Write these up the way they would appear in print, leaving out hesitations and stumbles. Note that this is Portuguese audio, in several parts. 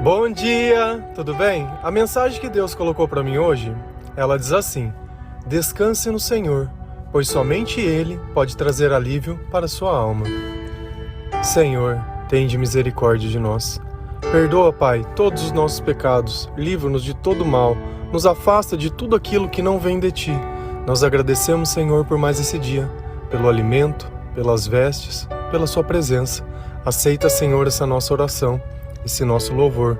Bom dia, tudo bem? A mensagem que Deus colocou para mim hoje, ela diz assim: descanse no Senhor, pois somente Ele pode trazer alívio para a sua alma. Senhor, tende misericórdia de nós. Perdoa, Pai, todos os nossos pecados, livra-nos de todo mal, nos afasta de tudo aquilo que não vem de Ti. Nós agradecemos, Senhor, por mais esse dia, pelo alimento, pelas vestes, pela Sua presença. Aceita, Senhor, essa nossa oração, esse nosso louvor,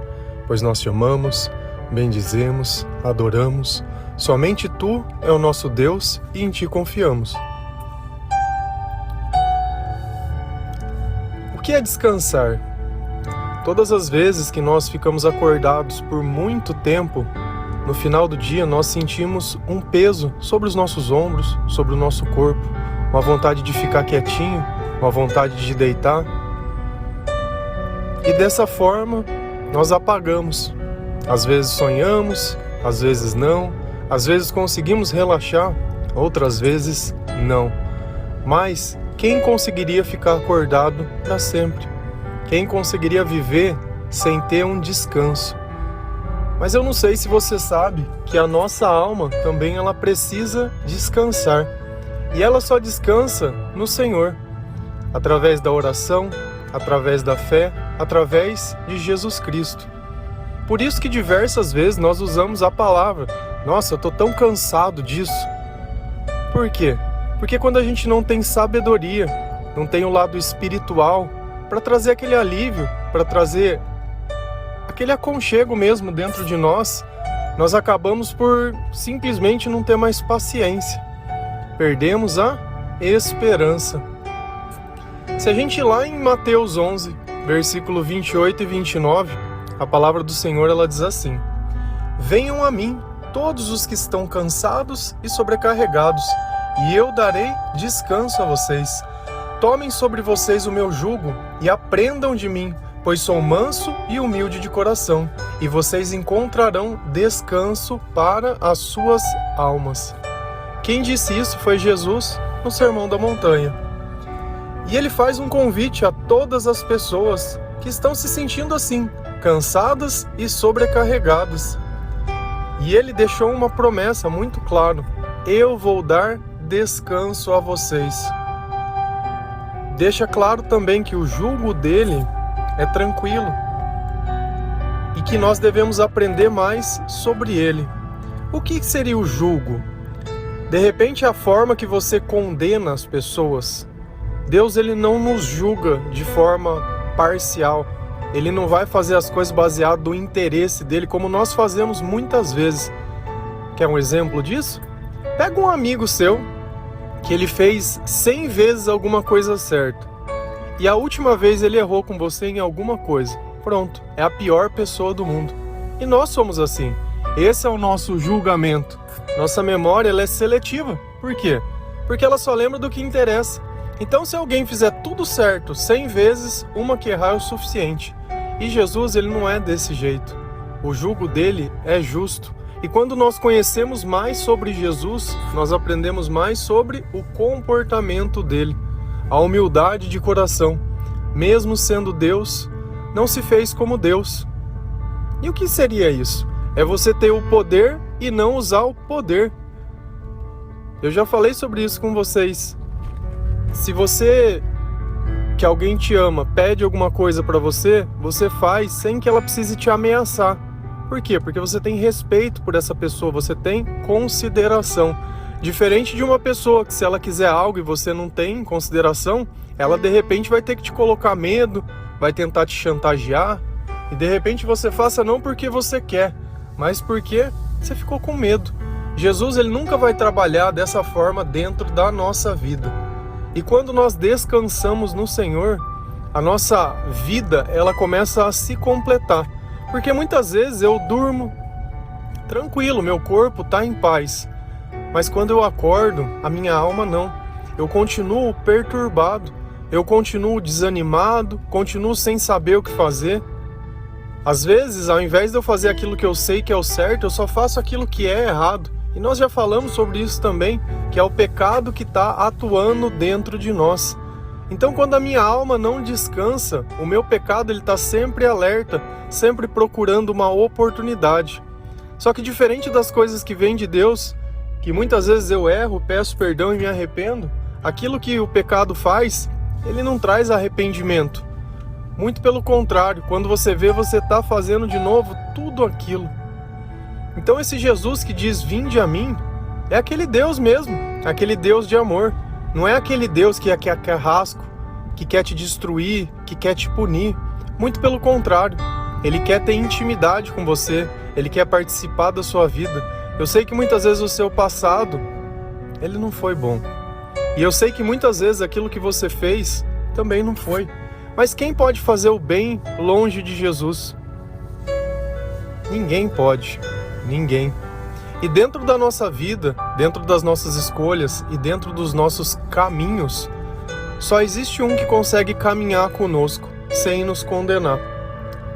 pois nós Te amamos, bendizemos, adoramos. Somente Tu é o nosso Deus e em Ti confiamos. O que é descansar? Todas as vezes que nós ficamos acordados por muito tempo, no final do dia nós sentimos um peso sobre os nossos ombros, sobre o nosso corpo, uma vontade de ficar quietinho, uma vontade de deitar. E dessa forma, nós apagamos. Às vezes sonhamos, às vezes não. Às vezes conseguimos relaxar, outras vezes não. Mas quem conseguiria ficar acordado para sempre? Quem conseguiria viver sem ter um descanso? Mas eu não sei se você sabe que a nossa alma também ela precisa descansar. E ela só descansa no Senhor, através da oração, através da fé, através de Jesus Cristo. Por isso que diversas vezes nós usamos a palavra: nossa, eu estou tão cansado disso. Por quê? Porque quando a gente não tem sabedoria, não tem o lado espiritual para trazer aquele alívio, para trazer aquele aconchego mesmo dentro de nós, nós acabamos por simplesmente não ter mais paciência. Perdemos a esperança. Se a gente ir lá em Mateus 11, versículo 28 e 29, a palavra do Senhor ela diz assim: venham a mim todos os que estão cansados e sobrecarregados, e eu darei descanso a vocês. Tomem sobre vocês o meu jugo e aprendam de mim, pois sou manso e humilde de coração, e vocês encontrarão descanso para as suas almas. Quem disse isso foi Jesus no Sermão da Montanha. E ele faz um convite a todas as pessoas que estão se sentindo assim, cansadas e sobrecarregadas. E ele deixou uma promessa muito clara: eu vou dar descanso a vocês. Deixa claro também que o jugo dele é tranquilo e que nós devemos aprender mais sobre ele. O que seria o jugo? De repente, a forma que você condena as pessoas. Deus ele não nos julga de forma parcial. Ele não vai fazer as coisas baseado no interesse dele, como nós fazemos muitas vezes. Quer um exemplo disso? Pega um amigo seu que ele fez 100 vezes alguma coisa certa e a última vez ele errou com você em alguma coisa. Pronto, é a pior pessoa do mundo. E nós somos assim. Esse é o nosso julgamento. Nossa memória ela é seletiva. Por quê? Porque ela só lembra do que interessa. Então, se alguém fizer tudo certo 100 vezes, uma que errar é o suficiente. E Jesus, ele não é desse jeito. O jugo dele é justo. E quando nós conhecemos mais sobre Jesus, nós aprendemos mais sobre o comportamento dele, a humildade de coração. Mesmo sendo Deus, não se fez como Deus. E o que seria isso? É você ter o poder e não usar o poder. Eu já falei sobre isso com vocês. Se você, que alguém te ama, pede alguma coisa pra você, você faz sem que ela precise te ameaçar. Por quê? Porque você tem respeito por essa pessoa, você tem consideração. Diferente de uma pessoa que, se ela quiser algo e você não tem consideração, ela de repente vai ter que te colocar medo, vai tentar te chantagear, e de repente você faça não porque você quer, mas porque você ficou com medo. Jesus ele nunca vai trabalhar dessa forma dentro da nossa vida. E quando nós descansamos no Senhor, a nossa vida ela começa a se completar. Porque muitas vezes eu durmo tranquilo, meu corpo está em paz. Mas quando eu acordo, a minha alma não. Eu continuo perturbado, eu continuo desanimado, continuo sem saber o que fazer. Às vezes, ao invés de eu fazer aquilo que eu sei que é o certo, eu só faço aquilo que é errado. E nós já falamos sobre isso também, que é o pecado que está atuando dentro de nós. Então, quando a minha alma não descansa, o meu pecado está sempre alerta, sempre procurando uma oportunidade. Só que diferente das coisas que vêm de Deus, que muitas vezes eu erro, peço perdão e me arrependo, aquilo que o pecado faz, ele não traz arrependimento. Muito pelo contrário, quando você vê, você está fazendo de novo tudo aquilo. Então esse Jesus que diz, vinde a mim, é aquele Deus mesmo, aquele Deus de amor. Não é aquele Deus que é carrasco, que quer te destruir, que quer te punir. Muito pelo contrário, Ele quer ter intimidade com você, Ele quer participar da sua vida. Eu sei que muitas vezes o seu passado, ele não foi bom. E eu sei que muitas vezes aquilo que você fez também não foi. Mas quem pode fazer o bem longe de Jesus? Ninguém pode, ninguém. E dentro da nossa vida, dentro das nossas escolhas e dentro dos nossos caminhos, só existe um que consegue caminhar conosco sem nos condenar.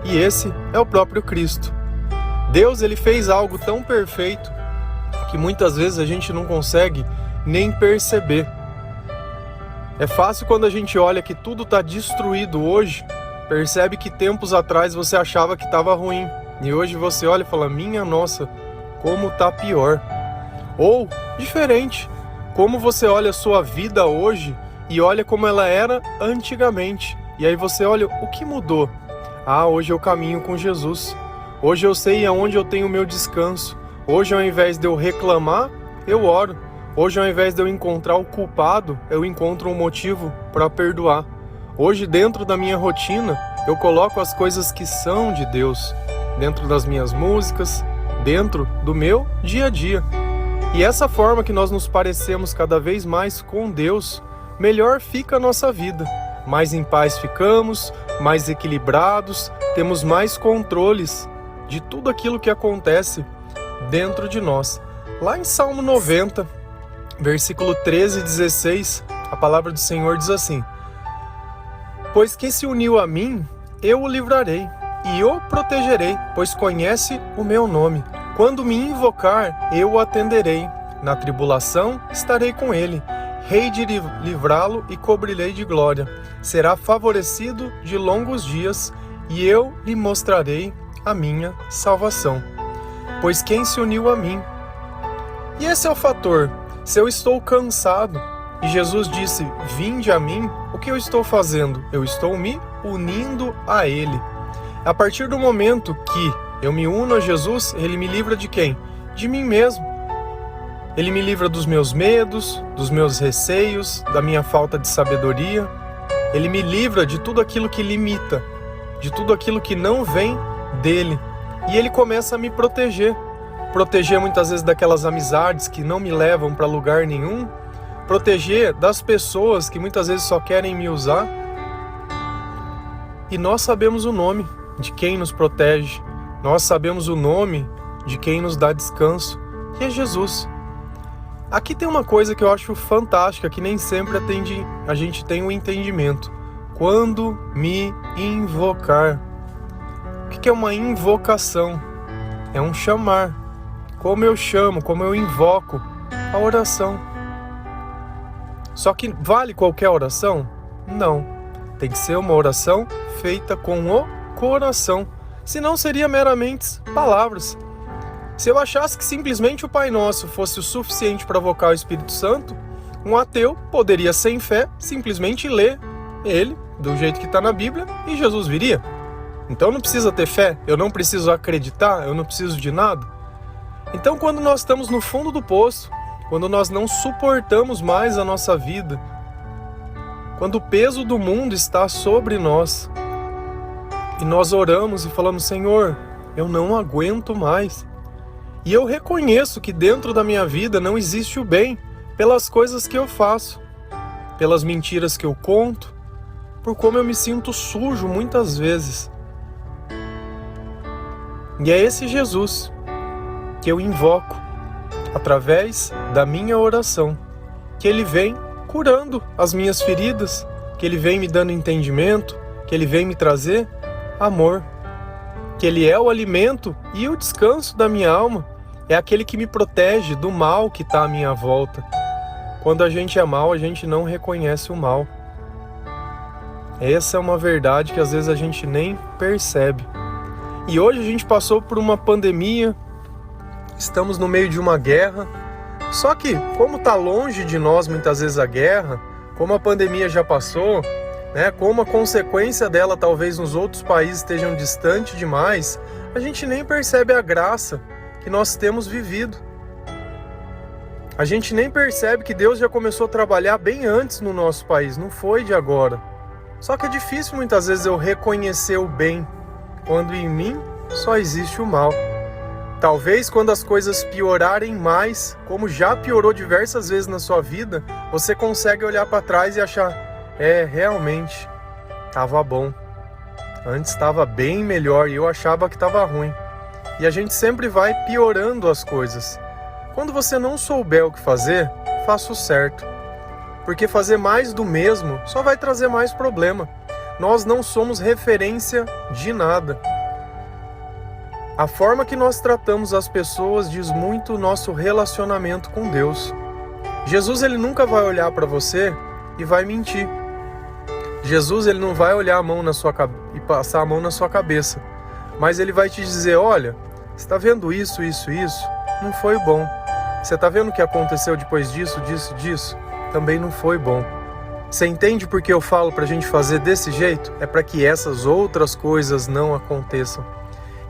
E esse é o próprio Cristo. Deus, ele fez algo tão perfeito que muitas vezes a gente não consegue nem perceber. É fácil quando a gente olha que tudo está destruído hoje, percebe que tempos atrás você achava que estava ruim. E hoje você olha e fala, minha nossa, como tá pior. Ou, diferente, como você olha a sua vida hoje e olha como ela era antigamente. E aí você olha, o que mudou? Ah, hoje eu caminho com Jesus. Hoje eu sei aonde eu tenho o meu descanso. Hoje, ao invés de eu reclamar, eu oro. Hoje, ao invés de eu encontrar o culpado, eu encontro um motivo para perdoar. Hoje, dentro da minha rotina, eu coloco as coisas que são de Deus, dentro das minhas músicas, dentro do meu dia a dia. E essa forma que nós nos parecemos cada vez mais com Deus, melhor fica a nossa vida. Mais em paz ficamos, mais equilibrados, temos mais controles de tudo aquilo que acontece dentro de nós. Lá em Salmo 90, versículo 13 e 16, a palavra do Senhor diz assim: pois quem se uniu a mim, eu o livrarei, e o protegerei, pois conhece o meu nome. Quando me invocar, eu o atenderei. Na tribulação, estarei com ele. Hei de livrá-lo e cobrirei de glória. Será favorecido de longos dias, e eu lhe mostrarei a minha salvação. Pois quem se uniu a mim? E esse é o fator. Se eu estou cansado, e Jesus disse, vinde a mim, o que eu estou fazendo? Eu estou me unindo a Ele. A partir do momento que eu me uno a Jesus, Ele me livra de quem? De mim mesmo. Ele me livra dos meus medos, dos meus receios, da minha falta de sabedoria. Ele me livra de tudo aquilo que limita, de tudo aquilo que não vem dele. E Ele começa a me proteger. Proteger muitas vezes daquelas amizades que não me levam para lugar nenhum. Proteger das pessoas que muitas vezes só querem me usar. E nós sabemos o nome de quem nos protege. Nós sabemos o nome de quem nos dá descanso, que é Jesus. Aqui tem uma coisa que eu acho fantástica, que nem sempre a gente tem um entendimento. Quando me invocar. O que é uma invocação? É um chamar. Como eu chamo, como eu invoco a oração. Só que vale qualquer oração? Não. Tem que ser uma oração feita com o coração. Senão seria meramente palavras. Se eu achasse que simplesmente o Pai Nosso fosse o suficiente para invocar o Espírito Santo, um ateu poderia, sem fé, simplesmente ler ele, do jeito que está na Bíblia, e Jesus viria. Então não precisa ter fé, eu não preciso acreditar, eu não preciso de nada. Então quando nós estamos no fundo do poço, quando nós não suportamos mais a nossa vida, quando o peso do mundo está sobre nós, e nós oramos e falamos, Senhor, eu não aguento mais. E eu reconheço que dentro da minha vida não existe o bem pelas coisas que eu faço, pelas mentiras que eu conto, por como eu me sinto sujo muitas vezes. E é esse Jesus que eu invoco através da minha oração, que Ele vem curando as minhas feridas, que Ele vem me dando entendimento, que Ele vem me trazer amor, que Ele é o alimento e o descanso da minha alma, é aquele que me protege do mal que está à minha volta. Quando a gente é mal, a gente não reconhece o mal. Essa é uma verdade que às vezes a gente nem percebe. E hoje a gente passou por uma pandemia, estamos no meio de uma guerra. Só que, como está longe de nós muitas vezes a guerra, como a pandemia já passou, né, como a consequência dela talvez nos outros países estejam distante demais, a gente nem percebe a graça que nós temos vivido. A gente nem percebe que Deus já começou a trabalhar bem antes no nosso país, não foi de agora. Só que é difícil muitas vezes eu reconhecer o bem, quando em mim só existe o mal. Talvez quando as coisas piorarem mais, como já piorou diversas vezes na sua vida, você consegue olhar para trás e achar, realmente, estava bom. Antes estava bem melhor e eu achava que estava ruim. E a gente sempre vai piorando as coisas. Quando você não souber o que fazer, faça o certo. Porque fazer mais do mesmo só vai trazer mais problema. Nós não somos referência de nada. A forma que nós tratamos as pessoas diz muito o nosso relacionamento com Deus. Jesus, ele nunca vai olhar para você e vai mentir. Jesus, ele não vai olhar a mão na sua e passar a mão na sua cabeça. Mas ele vai te dizer, olha, você está vendo isso? Não foi bom. Você está vendo o que aconteceu depois disso? Também não foi bom. Você entende por que eu falo para a gente fazer desse jeito? É para que essas outras coisas não aconteçam.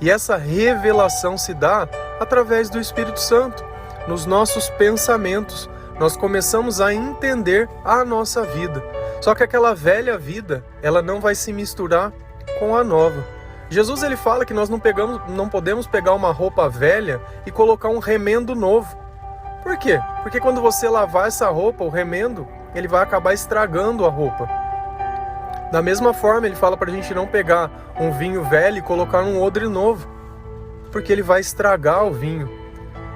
E essa revelação se dá através do Espírito Santo. Nos nossos pensamentos, nós começamos a entender a nossa vida. Só que aquela velha vida, ela não vai se misturar com a nova. Jesus, ele fala que nós não podemos pegar uma roupa velha e colocar um remendo novo. Por quê? Porque quando você lavar essa roupa, o remendo, ele vai acabar estragando a roupa. Da mesma forma, ele fala para a gente não pegar um vinho velho e colocar num odre novo, porque ele vai estragar o vinho.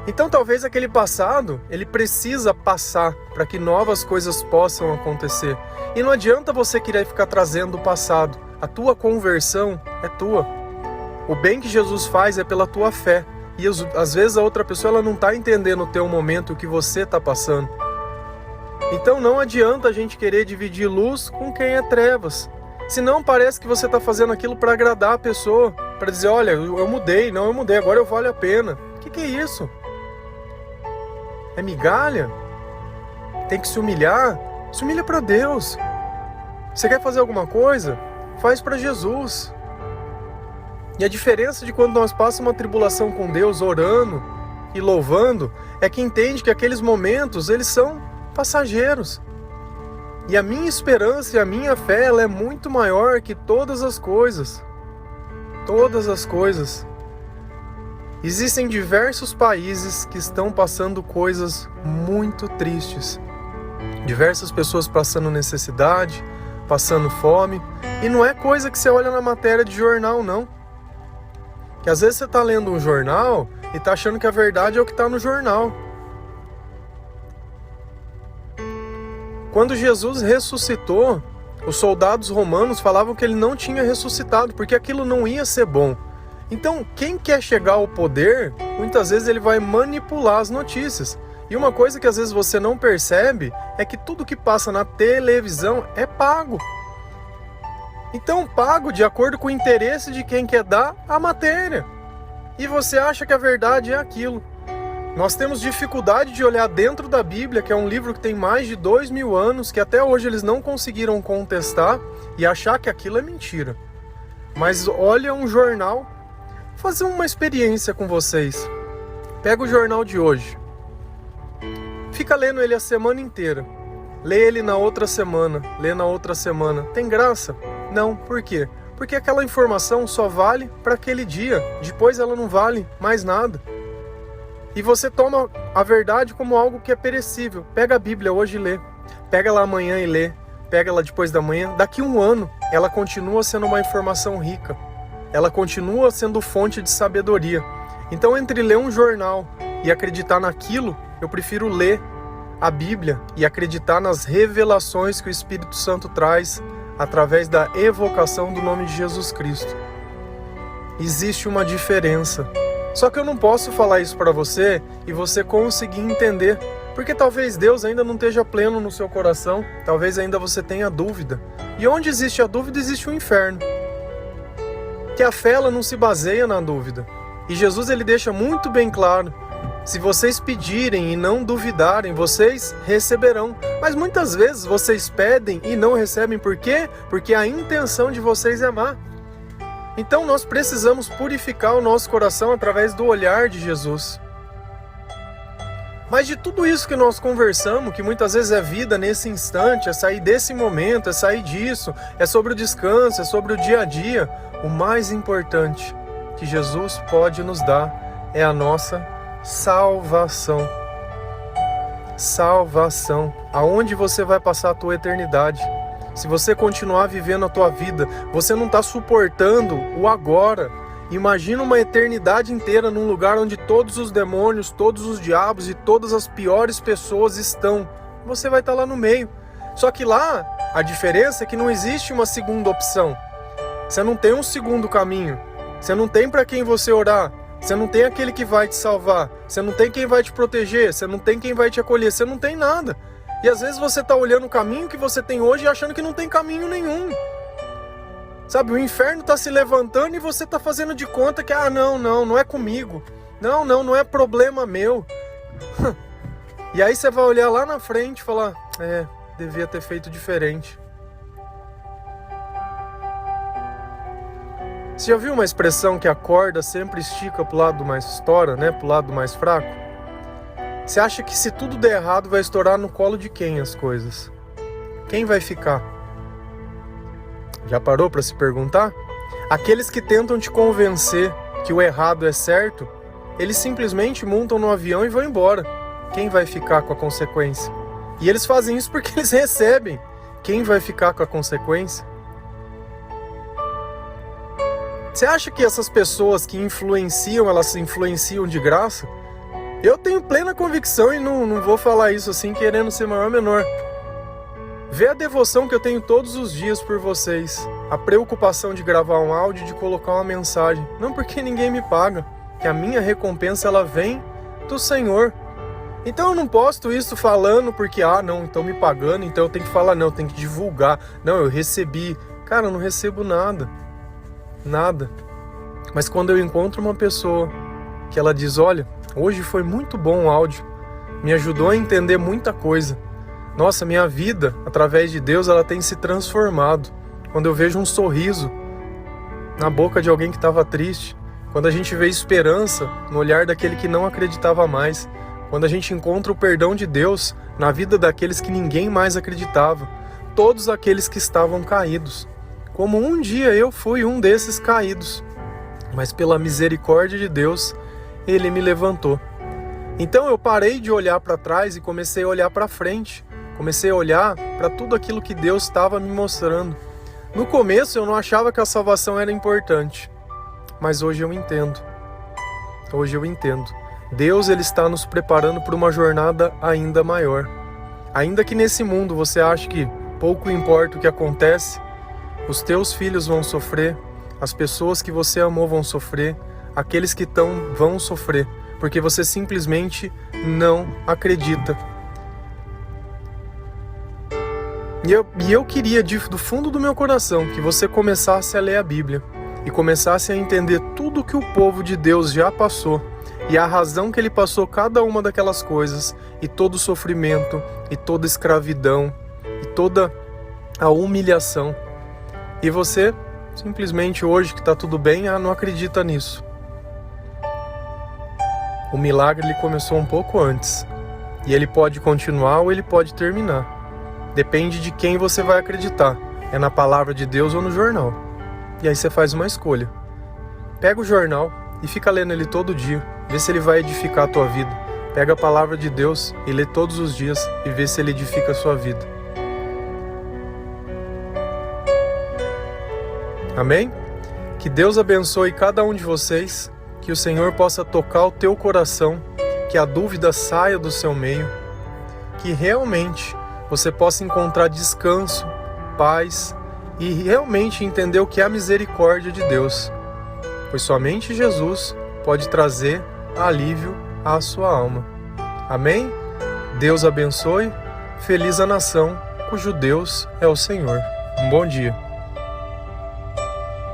Então talvez aquele passado, ele precisa passar para que novas coisas possam acontecer. E não adianta você querer ficar trazendo o passado. A tua conversão é tua. O bem que Jesus faz é pela tua fé. E às vezes a outra pessoa ela não está entendendo o teu momento, o que você está passando. Então não adianta a gente querer dividir luz com quem é trevas. Senão parece que você está fazendo aquilo para agradar a pessoa. Para dizer, olha, eu mudei, agora eu vale a pena. O que é isso? É migalha? Tem que se humilhar? Se humilha para Deus. Você quer fazer alguma coisa? Faz para Jesus. E a diferença de quando nós passamos uma tribulação com Deus, orando e louvando, é que entende que aqueles momentos, eles são passageiros. E a minha esperança e a minha fé, ela é muito maior que todas as coisas. Todas as coisas. Existem diversos países que estão passando coisas muito tristes. Diversas pessoas passando necessidade, passando fome. E não é coisa que você olha na matéria de jornal, não. Que às vezes você está lendo um jornal e está achando que a verdade é o que está no jornal. Quando Jesus ressuscitou, os soldados romanos falavam que ele não tinha ressuscitado, porque aquilo não ia ser bom. Então, quem quer chegar ao poder, muitas vezes ele vai manipular as notícias. E uma coisa que às vezes você não percebe é que tudo que passa na televisão é pago. Então, pago de acordo com o interesse de quem quer dar a matéria. E você acha que a verdade é aquilo. Nós temos dificuldade de olhar dentro da Bíblia, que é um livro que tem mais de 2000 anos, que até hoje eles não conseguiram contestar e achar que aquilo é mentira. Mas olha um jornal, vou fazer uma experiência com vocês. Pega o jornal de hoje. Fica lendo ele a semana inteira. Lê ele na outra semana, lê na outra semana. Tem graça? Não. Por quê? Porque aquela informação só vale para aquele dia. Depois ela não vale mais nada. E você toma a verdade como algo que é perecível. Pega a Bíblia hoje e lê. Pega ela amanhã e lê. Pega ela depois da manhã. Daqui a um ano, ela continua sendo uma informação rica. Ela continua sendo fonte de sabedoria. Então, entre ler um jornal e acreditar naquilo, eu prefiro ler a Bíblia e acreditar nas revelações que o Espírito Santo traz através da evocação do nome de Jesus Cristo. Existe uma diferença. Só que eu não posso falar isso para você e você conseguir entender, Porque talvez Deus ainda não esteja pleno no seu coração, talvez ainda você tenha dúvida. E onde existe a dúvida, existe o inferno. Que a fé ela não se baseia na dúvida. E Jesus ele deixa muito bem claro: se vocês pedirem e não duvidarem, vocês receberão. Mas muitas vezes vocês pedem e não recebem. Por quê? Porque a intenção de vocês é má. Então nós precisamos purificar o nosso coração através do olhar de Jesus. Mas de tudo isso que nós conversamos, que muitas vezes é vida nesse instante, é sair desse momento, é sair disso, é sobre o descanso, é sobre o dia a dia, o mais importante que Jesus pode nos dar é a nossa salvação. Salvação. Aonde você vai passar a tua eternidade? Se você continuar vivendo a tua vida, você não está suportando o agora. Imagina uma eternidade inteira num lugar onde todos os demônios, todos os diabos e todas as piores pessoas estão. Você vai estar lá no meio. Só que lá, a diferença é que não existe uma segunda opção. Você não tem um segundo caminho. Você não tem para quem você orar. Você não tem aquele que vai te salvar. Você não tem quem vai te proteger. Você não tem quem vai te acolher. Você não tem nada. E às vezes você está olhando o caminho que você tem hoje e achando que não tem caminho nenhum. Sabe, o inferno está se levantando e você está fazendo de conta que não é comigo. Não é problema meu. E aí você vai olhar lá na frente e falar, devia ter feito diferente. Você já viu uma expressão que a corda sempre estica pro lado mais estoura, né? Pro lado mais fraco? Você acha que se tudo der errado vai estourar no colo de quem as coisas? Quem vai ficar? Já parou para se perguntar? Aqueles que tentam te convencer que o errado é certo, eles simplesmente montam no avião e vão embora. Quem vai ficar com a consequência? E eles fazem isso porque eles recebem. Quem vai ficar com a consequência? Você acha que essas pessoas que influenciam, elas se influenciam de graça? Eu tenho plena convicção e não vou falar isso assim querendo ser maior ou menor. Vê a devoção que eu tenho todos os dias por vocês. A preocupação de gravar um áudio, de colocar uma mensagem. Não porque ninguém me paga. Que a minha recompensa ela vem do Senhor. Então eu não posto isso falando porque, não, estão me pagando, então eu tenho que falar, não, eu tenho que divulgar. Não, eu recebi. Cara, eu não recebo nada. Nada. Mas quando eu encontro uma pessoa que ela diz, olha, hoje foi muito bom o áudio. Me ajudou a entender muita coisa. Nossa, minha vida, através de Deus, ela tem se transformado. Quando eu vejo um sorriso na boca de alguém que estava triste, quando a gente vê esperança no olhar daquele que não acreditava mais, quando a gente encontra o perdão de Deus na vida daqueles que ninguém mais acreditava, todos aqueles que estavam caídos. Como um dia eu fui um desses caídos, mas pela misericórdia de Deus, Ele me levantou. Então eu parei de olhar para trás e comecei a olhar para frente. Comecei a olhar para tudo aquilo que Deus estava me mostrando. No começo eu não achava que a salvação era importante, mas hoje eu entendo. Hoje eu entendo. Deus ele está nos preparando para uma jornada ainda maior. Ainda que nesse mundo você ache que pouco importa o que acontece, os teus filhos vão sofrer, as pessoas que você amou vão sofrer, aqueles que estão vão sofrer, porque você simplesmente não acredita. E eu queria, do fundo do meu coração, que você começasse a ler a Bíblia e começasse a entender tudo que o povo de Deus já passou e a razão que ele passou cada uma daquelas coisas e todo o sofrimento e toda a escravidão e toda a humilhação. E você, simplesmente hoje que está tudo bem, não acredita nisso. O milagre ele começou um pouco antes e ele pode continuar ou ele pode terminar. Depende de quem você vai acreditar. É na palavra de Deus ou no jornal. E aí você faz uma escolha. Pega o jornal e fica lendo ele todo dia. Vê se ele vai edificar a tua vida. Pega a palavra de Deus e lê todos os dias e vê se ele edifica a sua vida. Amém? Que Deus abençoe cada um de vocês. Que o Senhor possa tocar o teu coração. Que a dúvida saia do seu meio. Que realmente você possa encontrar descanso, paz e realmente entender o que é a misericórdia de Deus. Pois somente Jesus pode trazer alívio à sua alma. Amém? Deus abençoe, feliz a nação cujo Deus é o Senhor. Um bom dia.